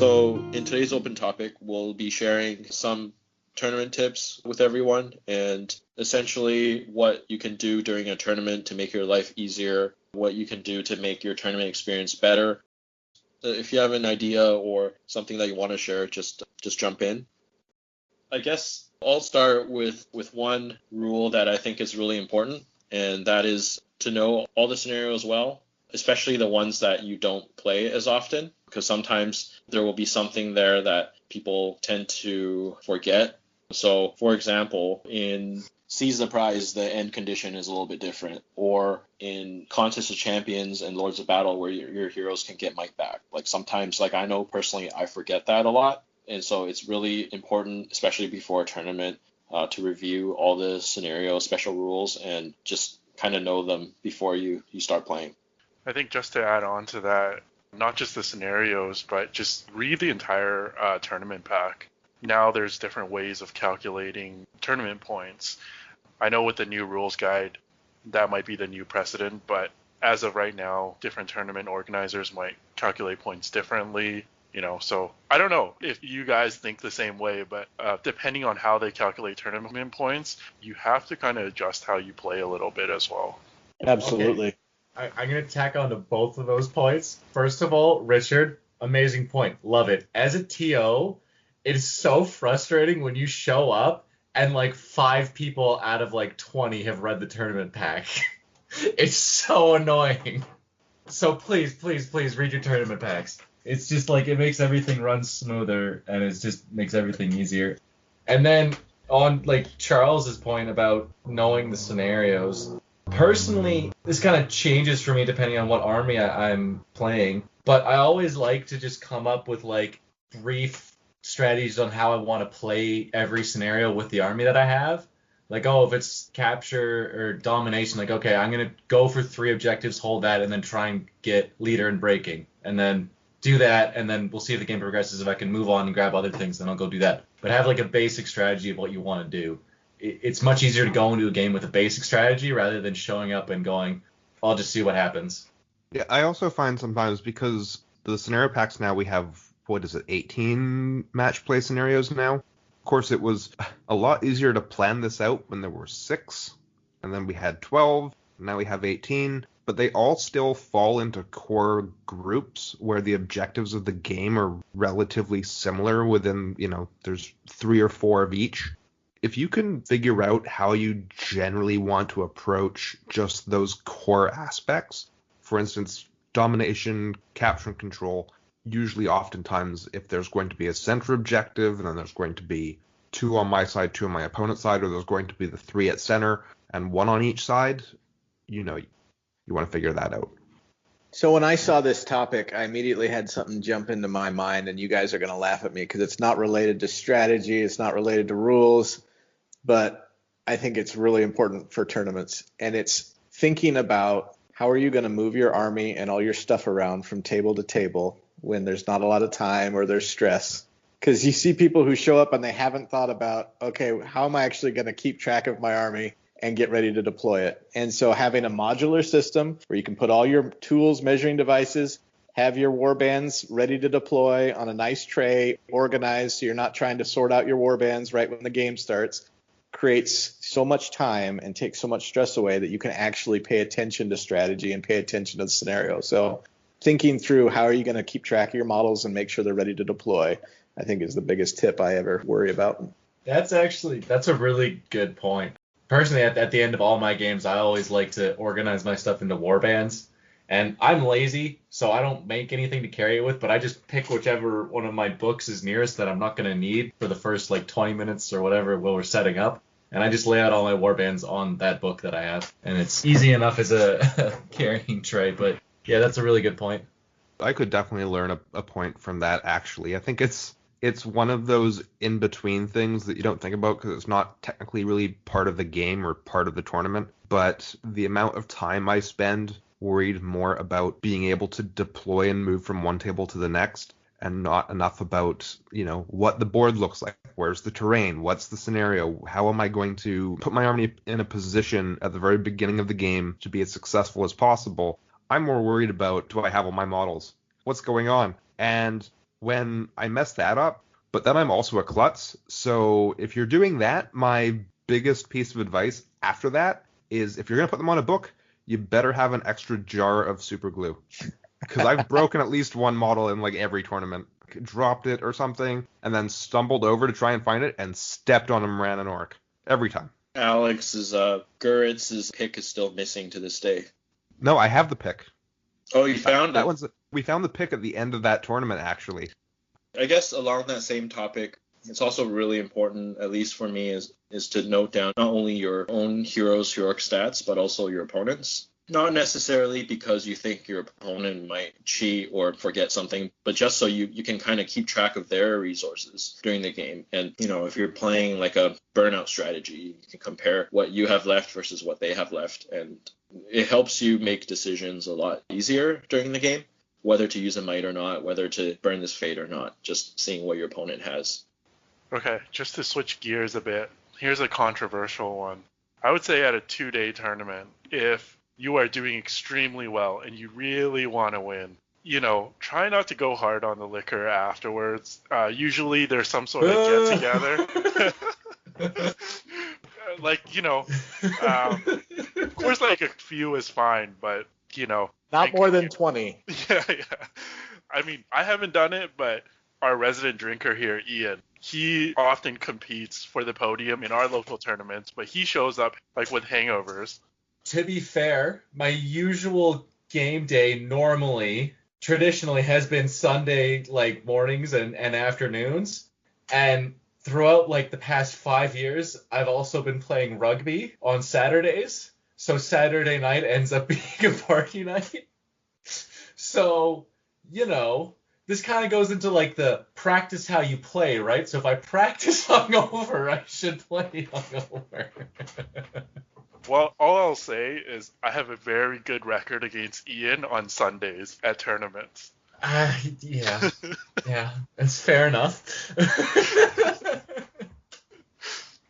So in today's open topic, we'll be sharing some tournament tips with everyone and essentially what you can do during a tournament to make your life easier, what you can do to make your tournament experience better. If you have an idea or something that you want to share, just jump in. I guess I'll start with one rule that I think is really important, and that is to know all the scenarios well, especially the ones that you don't play as often, because sometimes there will be something there that people tend to forget. So, for example, in Seize the Prize, the end condition is a little bit different. Or in Contest of Champions and Lords of Battle, where your heroes can get mic back. Like sometimes, like I know personally, I forget that a lot. And so it's really important, especially before a tournament, to review all the scenario special rules and just kind of know them before you start playing. I think just to add on to that, not just the scenarios, but just read the entire tournament pack. Now there's different ways of calculating tournament points. I know with the new rules guide, that might be the new precedent, but as of right now, different tournament organizers might calculate points differently. So I don't know if you guys think the same way, but depending on how they calculate tournament points, you have to kind of adjust how you play a little bit as well. Absolutely. Okay. I'm going to tack on to both of those points. First of all, Richard, amazing point. Love it. As a TO, it is so frustrating when you show up and like 5 people out of like 20 have read the tournament pack. It's so annoying. So please read your tournament packs. It's just like it makes everything run smoother and it just makes everything easier. And then on like Charles's point about knowing the scenarios, personally, this kind of changes for me depending on what army I'm playing. But I always like to just come up with like brief strategies on how I want to play every scenario with the army that I have. Like, if it's capture or domination, like, okay, I'm going to go for 3 objectives, hold that, and then try and get leader and breaking. And then do that, and then we'll see if the game progresses. If I can move on and grab other things, then I'll go do that. But have like a basic strategy of what you want to do. It's much easier to go into a game with a basic strategy rather than showing up and going, I'll just see what happens. Yeah, I also find sometimes because the scenario packs now we have, 18 match play scenarios now? Of course, it was a lot easier to plan this out when there were 6, and then we had 12, and now we have 18. But they all still fall into core groups where the objectives of the game are relatively similar within, there's 3 or 4 of each. If you can figure out how you generally want to approach just those core aspects, for instance, domination, capture and control, usually oftentimes if there's going to be a center objective and then there's going to be 2 on my side, 2 on my opponent's side, or there's going to be the 3 at center and 1 on each side, you want to figure that out. So when I saw this topic, I immediately had something jump into my mind, and you guys are going to laugh at me because it's not related to strategy, it's not related to rules, but I think it's really important for tournaments. And it's thinking about how are you going to move your army and all your stuff around from table to table when there's not a lot of time or there's stress. Because you see people who show up and they haven't thought about, okay, how am I actually going to keep track of my army and get ready to deploy it? And so having a modular system where you can put all your tools, measuring devices, have your warbands ready to deploy on a nice tray, organized so you're not trying to sort out your warbands right when the game starts, creates so much time and takes so much stress away that you can actually pay attention to strategy and pay attention to the scenario. So thinking through how are you going to keep track of your models and make sure they're ready to deploy, I think is the biggest tip I ever worry about. That's a really good point. Personally, at the end of all my games, I always like to organize my stuff into warbands. And I'm lazy, so I don't make anything to carry it with, but I just pick whichever one of my books is nearest that I'm not going to need for the first 20 minutes or whatever while we're setting up. And I just lay out all my warbands on that book that I have. And it's easy enough as a carrying tray, but yeah, that's a really good point. I could definitely learn a point from that, actually. I think it's one of those in-between things that you don't think about because it's not technically really part of the game or part of the tournament. But the amount of time I spend worried more about being able to deploy and move from one table to the next and not enough about, what the board looks like. Where's the terrain? What's the scenario? How am I going to put my army in a position at the very beginning of the game to be as successful as possible? I'm more worried about, do I have all my models? What's going on? And when I mess that up, but then I'm also a klutz. So if you're doing that, my biggest piece of advice after that is if you're going to put them on a book, you better have an extra jar of super glue. Because I've broken at least one model in like every tournament. Dropped it or something, and then stumbled over to try and find it and stepped on him, ran an orc. Every time. Alex's Guritz's pick is still missing to this day. No, I have the pick. Oh, you found That it? one's we found the pick at the end of that tournament, actually. I guess along that same topic, it's also really important, at least for me, is to note down not only your own heroes' heroic stats, but also your opponents. Not necessarily because you think your opponent might cheat or forget something, but just so you can kind of keep track of their resources during the game. And, if you're playing like a burnout strategy, you can compare what you have left versus what they have left. And it helps you make decisions a lot easier during the game, whether to use a might or not, whether to burn this fate or not, just seeing what your opponent has. Okay, just to switch gears a bit, here's a controversial one. I would say at a 2-day tournament, if you are doing extremely well and you really want to win, try not to go hard on the liquor afterwards. Usually there's some sort of get together. Of course, like a few is fine, but not more than 20. Yeah. I mean, I haven't done it, but our resident drinker here, Ian, he often competes for the podium in our local tournaments, but he shows up like with hangovers. To be fair, my usual game day traditionally has been Sunday like mornings and afternoons. And throughout like the past 5 years, I've also been playing rugby on Saturdays. So Saturday night ends up being a party night. So, this kind of goes into like the practice how you play, right? So if I practice hungover, I should play hungover. Well, all I'll say is I have a very good record against Ian on Sundays at tournaments. Yeah, that's fair enough.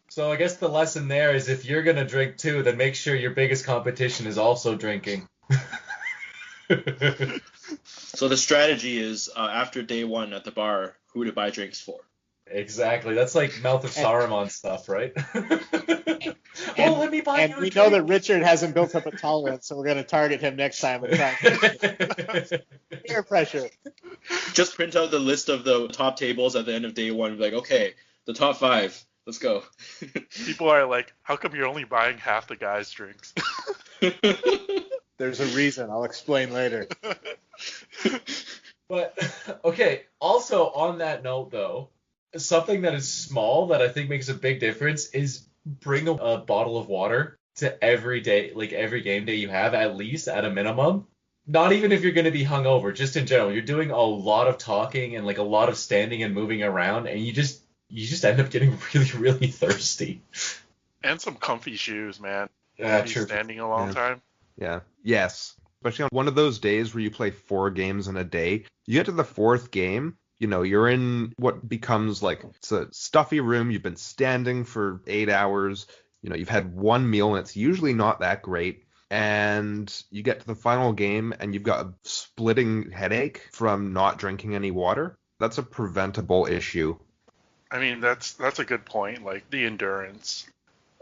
So I guess the lesson there is if you're going to drink too, then make sure your biggest competition is also drinking. So the strategy is after day one at the bar, who to buy drinks for. Exactly. That's like Mouth of Saruman stuff, right? Let me buy you a we drink. know that Richard hasn't built up a tolerance, so we're going to target him next time and try and peer pressure. Just print out the list of the top tables at the end of day one and be like, okay, the top 5, let's go. People are like, how come you're only buying half the guys' drinks? There's a reason. I'll explain later. But, okay, also on that note, though, something that is small that I think makes a big difference is bring a bottle of water to every day, like every game day you have, at least at a minimum. Not even if you're going to be hungover, just in general. You're doing a lot of talking and like a lot of standing and moving around, and you just end up getting really, really thirsty. And some comfy shoes, man. Yeah, Be true. standing a long time. Yeah. Yes. Especially on one of those days where you play 4 games in a day. You get to the 4th game, you're in what becomes like it's a stuffy room. You've been standing for 8 hours. You've had one meal and it's usually not that great. And you get to the final game and you've got a splitting headache from not drinking any water. That's a preventable issue. I mean, that's a good point. Like the endurance.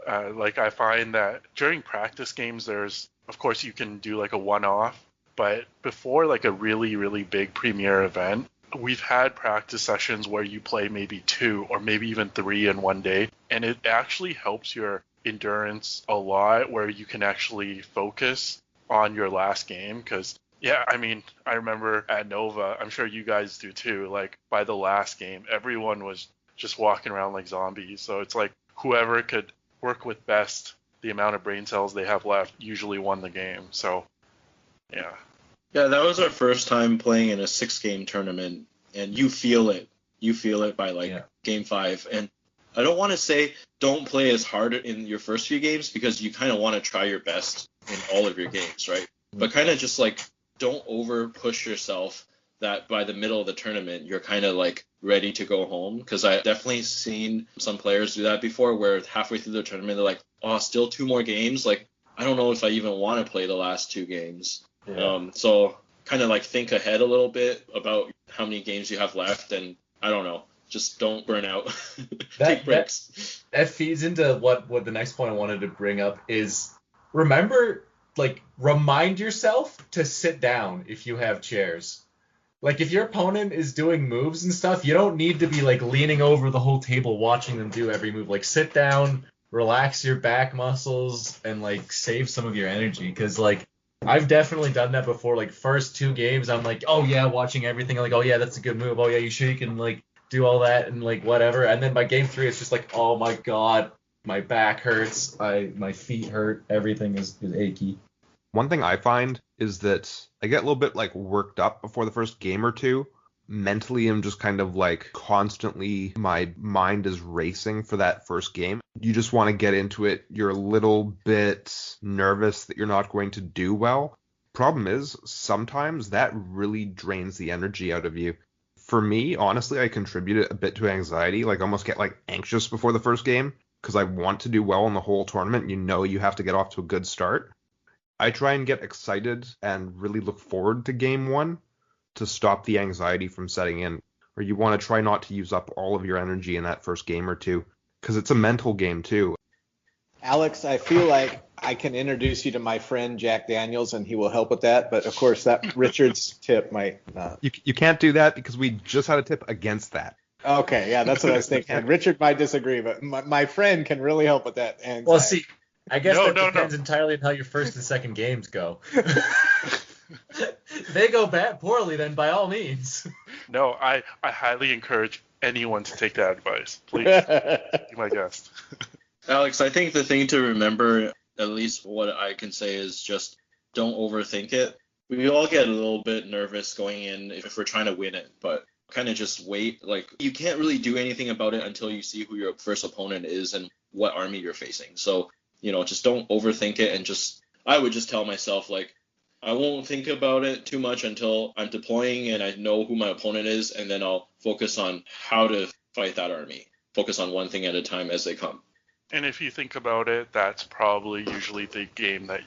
Like I find that during practice games, of course you can do like a one-off, but before like a really, really big premier event, we've had practice sessions where you play maybe 2 or maybe even 3 in one day, and it actually helps your endurance a lot where you can actually focus on your last game. Because I mean, I remember at Nova, I'm sure you guys do too, like by the last game everyone was just walking around like zombies. So it's like whoever could work with best the amount of brain cells they have left usually won the game. So yeah, that was our first time playing in a 6-game tournament, and you feel it by game 5. And I don't want to say don't play as hard in your first few games, because you kind of want to try your best in all of your games, right? But kind of just like don't over push yourself that by the middle of the tournament you're kind of like ready to go home, because I definitely seen some players do that before, where halfway through the tournament they're like, oh, still 2 more games, like I don't know if I even want to play the last 2 games. So kind of like think ahead a little bit about how many games you have left, and I don't know, just don't burn out. That- Take breaks. That feeds into what the next point I wanted to bring up is remember, like, remind yourself to sit down if you have chairs. Like, if your opponent is doing moves and stuff, you don't need to be, like, leaning over the whole table watching them do every move. Like, sit down, relax your back muscles, and, like, save some of your energy. Because, like, I've definitely done that before. Like, first 2 games, I'm like, oh, yeah, watching everything. Like, oh, yeah, that's a good move. Oh, yeah, you sure you can, like, do all that and, like, whatever. And then by game 3, it's just like, oh, my God, my back hurts. My feet hurt. Everything is achy. One thing I find is that I get a little bit like worked up before the first game or two. Mentally, I'm just kind of like constantly, my mind is racing for that first game. You just want to get into it. You're a little bit nervous that you're not going to do well. Problem is, sometimes that really drains the energy out of you. For me, honestly, I contribute it a bit to anxiety. Like, almost get like anxious before the first game because I want to do well in the whole tournament. You know, you have to get off to a good start. I try and get excited and really look forward to game 1 to stop the anxiety from setting in. Or you want to try not to use up all of your energy in that first game or two, because it's a mental game too. Alex, I feel like I can introduce you to my friend Jack Daniels, and he will help with that. But of course, that Richard's tip might not. You can't do that because we just had a tip against that. Okay, yeah, that's what I was thinking. Richard might disagree, but my friend can really help with that. And Well, see, I guess that depends entirely on how your first and second games go. They go poorly, then by all means. No, I highly encourage anyone to take that advice. Please, be my guest. Alex, I think the thing to remember, at least what I can say, is just don't overthink it. We all get a little bit nervous going in if we're trying to win it, but kind of just wait. Like, you can't really do anything about it until you see who your first opponent is and what army you're facing. So, just don't overthink it, and I would just tell myself, like, I won't think about it too much until I'm deploying and I know who my opponent is, and then I'll focus on how to fight that army. Focus on one thing at a time as they come. And if you think about it, that's probably usually the game that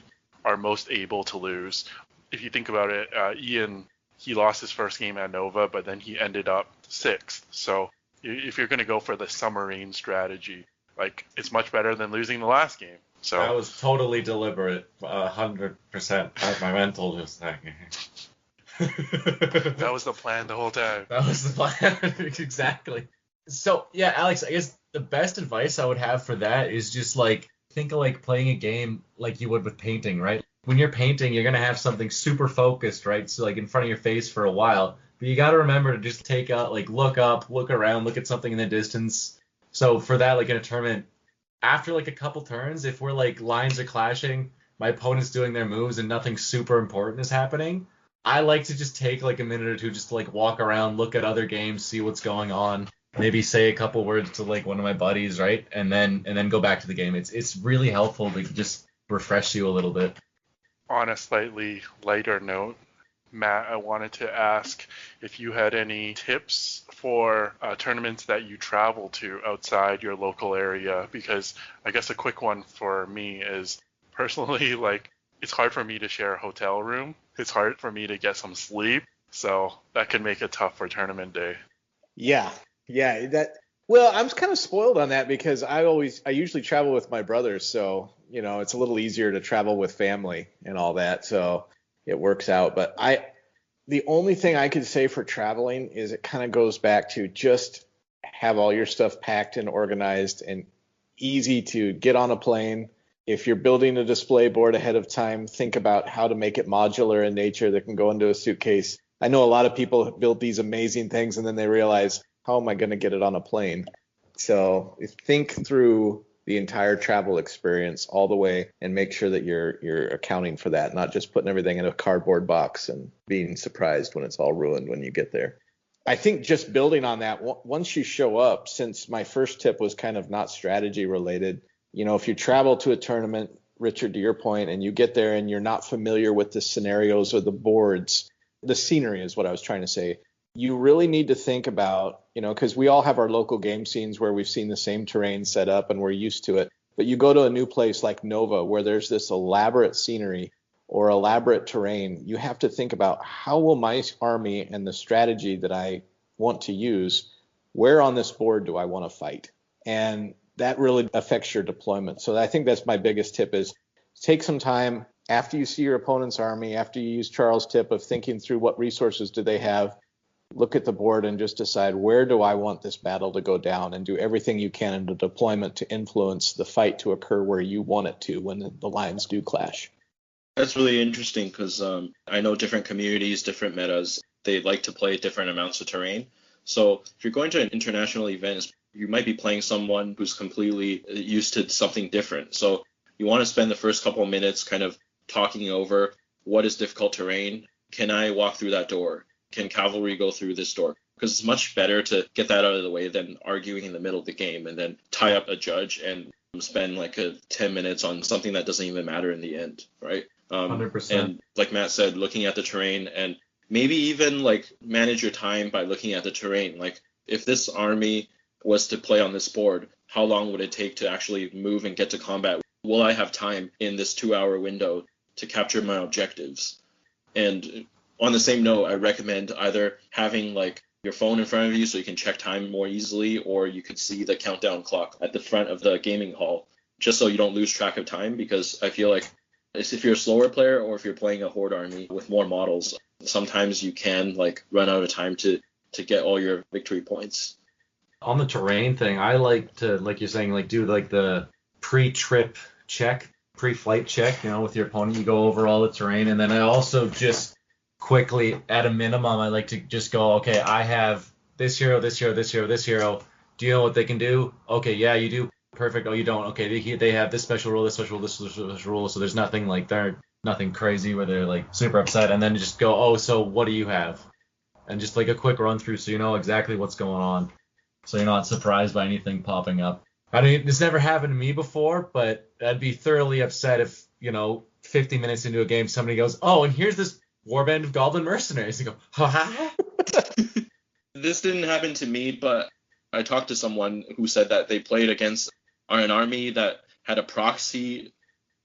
are most able to lose. If you think about it, Ian, he lost his first game at Nova, but then he ended up 6th. So if you're going to go for the submarine strategy, like, it's much better than losing the last game. So that was totally deliberate, 100%. My mental just like. That was the plan the whole time. That was the plan, exactly. So yeah, Alex, I guess the best advice I would have for that is just like think of like playing a game like you would with painting, right? When you're painting, you're gonna have something super focused, right? So like in front of your face for a while, but you got to remember to just take out, like, look up, look around, look at something in the distance. So for that, like in a tournament, after like a couple turns, if we're like lines are clashing, my opponent's doing their moves and nothing super important is happening, I like to just take like a minute or two just to like walk around, look at other games, see what's going on, maybe say a couple words to like one of my buddies, right? And then go back to the game. It's really helpful to just refresh you a little bit. On a slightly lighter note, Matt, I wanted to ask if you had any tips for tournaments that you travel to outside your local area, because I guess a quick one for me is personally, like, it's hard for me to share a hotel room. It's hard for me to get some sleep, so that can make it tough for tournament day. Yeah. Well, I'm kind of spoiled on that because I usually travel with my brothers, so it's a little easier to travel with family and all that, so it works out. But the only thing I could say for traveling is it kind of goes back to just have all your stuff packed and organized and easy to get on a plane. If you're building a display board ahead of time, think about how to make it modular in nature that can go into a suitcase. I know a lot of people build these amazing things and then they realize, how am I going to get it on a plane? So think through the entire travel experience all the way and make sure that you're accounting for that, not just putting everything in a cardboard box and being surprised when it's all ruined when you get there. I think just building on that, once you show up, since my first tip was kind of not strategy related, if you travel to a tournament, Richard, to your point, and you get there and you're not familiar with the scenarios or the boards, the scenery is what I was trying to say. You really need to think about, because we all have our local game scenes where we've seen the same terrain set up and we're used to it. But you go to a new place like Nova where there's this elaborate scenery, or elaborate terrain, you have to think about how will my army and the strategy that I want to use, where on this board do I want to fight? And that really affects your deployment. So I think that's my biggest tip is take some time after you see your opponent's army, after you use Charles' tip of thinking through what resources do they have, look at the board and just decide where do I want this battle to go down, and do everything you can in the deployment to influence the fight to occur where you want it to when the lines do clash. That's really interesting because I know different communities, different metas, they like to play different amounts of terrain. So if you're going to an international event, you might be playing someone who's completely used to something different. So you want to spend the first couple of minutes kind of talking over what is difficult terrain. Can I walk through that door? Can cavalry go through this door? Because it's much better to get that out of the way than arguing in the middle of the game and then tie up a judge and spend like 10 minutes on something that doesn't even matter in the end, right? 100%. And like Matt said, looking at the terrain and maybe even like manage your time by looking at the terrain. Like if this army was to play on this board, how long would it take to actually move and get to combat? Will I have time in this 2-hour window to capture my objectives? And on the same note, I recommend either having like your phone in front of you so you can check time more easily, or you could see the countdown clock at the front of the gaming hall, just so you don't lose track of time. Because I feel like if you're a slower player or if you're playing a horde army with more models, sometimes you can like run out of time to get all your victory points. On the terrain thing, I like to, like you're saying, like do like the pre-trip check, pre-flight check, with your opponent. You go over all the terrain, and then I also just quickly, at a minimum, I like to just go, okay, I have this hero, this hero, this hero, this hero. Do you know what they can do? Okay, yeah, you do. Perfect. Oh, you don't. Okay, they have this special rule, this special rule, this special rule. So there's nothing like nothing crazy where they're like super upset, and then just go, oh, so what do you have? And just like a quick run through so you know exactly what's going on, so you're not surprised by anything popping up. I mean, this never happened to me before, but I'd be thoroughly upset if 50 minutes into a game somebody goes, oh, and here's this warband of goblin mercenaries. You go, ha ha. This didn't happen to me, but I talked to someone who said that they played against an army that had a proxy.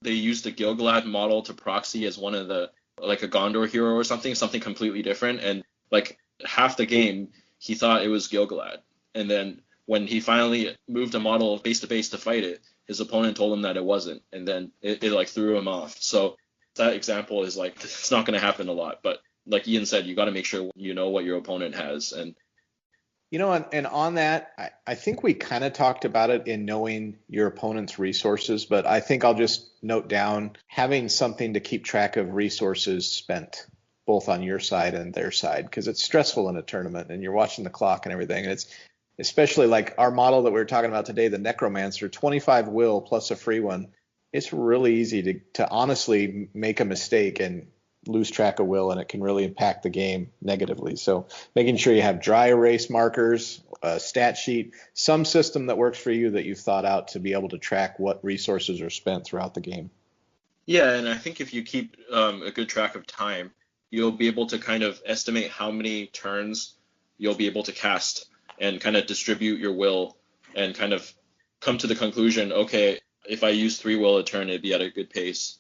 They used a Gilgalad model to proxy as one of the, like a Gondor hero or something completely different. And like half the game, he thought it was Gilgalad. And then when he finally moved a model base to base to fight it, his opponent told him that it wasn't. And then it like threw him off. So that example is like, it's not going to happen a lot. But like Ian said, you got to make sure you know what your opponent has. And and on that, I think we kind of talked about it in knowing your opponent's resources, but I think I'll just note down having something to keep track of resources spent, both on your side and their side, because it's stressful in a tournament and you're watching the clock and everything. And it's especially like our model that we were talking about today, the Necromancer, 25 will plus a free one. It's really easy to honestly make a mistake and lose track of will, and it can really impact the game negatively. So making sure you have dry erase markers, a stat sheet, some system that works for you that you've thought out to be able to track what resources are spent throughout the game. Yeah, and I think if you keep a good track of time, you'll be able to kind of estimate how many turns you'll be able to cast and kind of distribute your will and kind of come to the conclusion, okay, if I use 3 will a turn, it'd be at a good pace.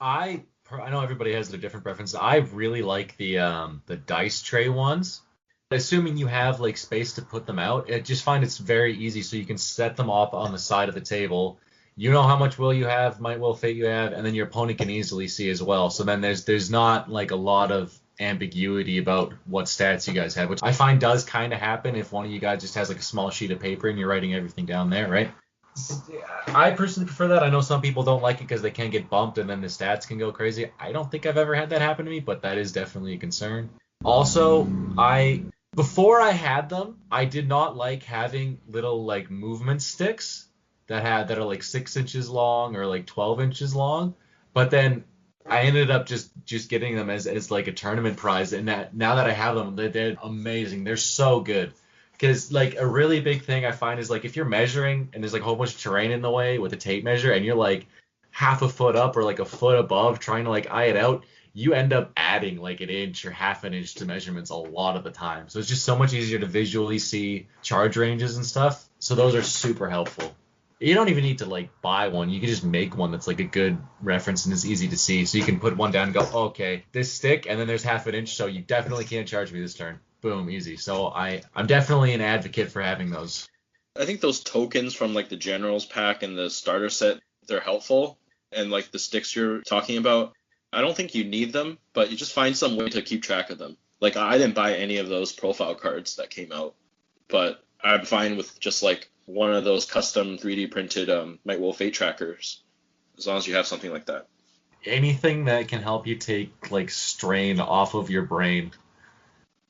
I know everybody has their different preferences. I really like the dice tray ones. Assuming you have like space to put them out, I just find it's very easy, so you can set them up on the side of the table. You know how much will you have, might will fate you have, and then your opponent can easily see as well. So then there's not like a lot of ambiguity about what stats you guys have, which I find does kind of happen if one of you guys just has like a small sheet of paper and you're writing everything down there, right? I personally prefer that. I know some people don't like it because they can get bumped and then the stats can go crazy. I don't think I've ever had that happen to me, but that is definitely a concern. Also, before I had them, I did not like having little like movement sticks that are like 6 inches long or like 12 inches long. But then I ended up just getting them as like a tournament prize, and now that I have them, they're amazing. They're so good. Because like a really big thing I find is like if you're measuring and there's like a whole bunch of terrain in the way with a tape measure and you're like half a foot up or like a foot above trying to like eye it out, you end up adding like an inch or half an inch to measurements a lot of the time. So it's just so much easier to visually see charge ranges and stuff. So those are super helpful. You don't even need to like buy one. You can just make one that's like a good reference and is easy to see. So you can put one down and go, okay, this stick, and then there's half an inch, so you definitely can't charge me this turn. Boom, easy. So I'm definitely an advocate for having those. I think those tokens from like the generals pack and the starter set, they're helpful. And like the sticks you're talking about, I don't think you need them, but you just find some way to keep track of them. Like I didn't buy any of those profile cards that came out, but I'm fine with just like one of those custom 3D printed Might Will Fate trackers, as long as you have something like that. Anything that can help you take like strain off of your brain.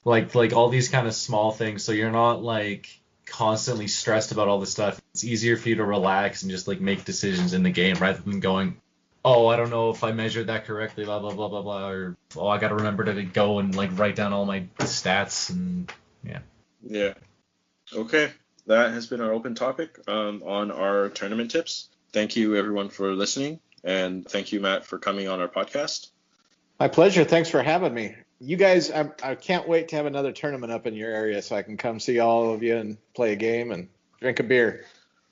Like all these kind of small things, so you're not like constantly stressed about all this stuff. It's easier for you to relax and just like make decisions in the game rather than going, oh, I don't know if I measured that correctly, blah blah blah blah blah, or oh, I gotta remember to go and like write down all my stats and yeah. Yeah. Okay. That has been our open topic on our tournament tips. Thank you everyone for listening, and thank you Matt for coming on our podcast. My pleasure. Thanks for having me. You guys, I can't wait to have another tournament up in your area so I can come see all of you and play a game and drink a beer,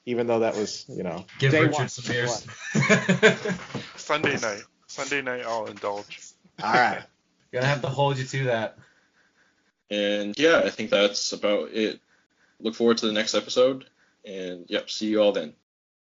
even though that was, Give day Richard one. some beers. Sunday night, I'll indulge. All right. Gonna have to hold you to that. And yeah, I think that's about it. Look forward to the next episode, and yep, see you all then.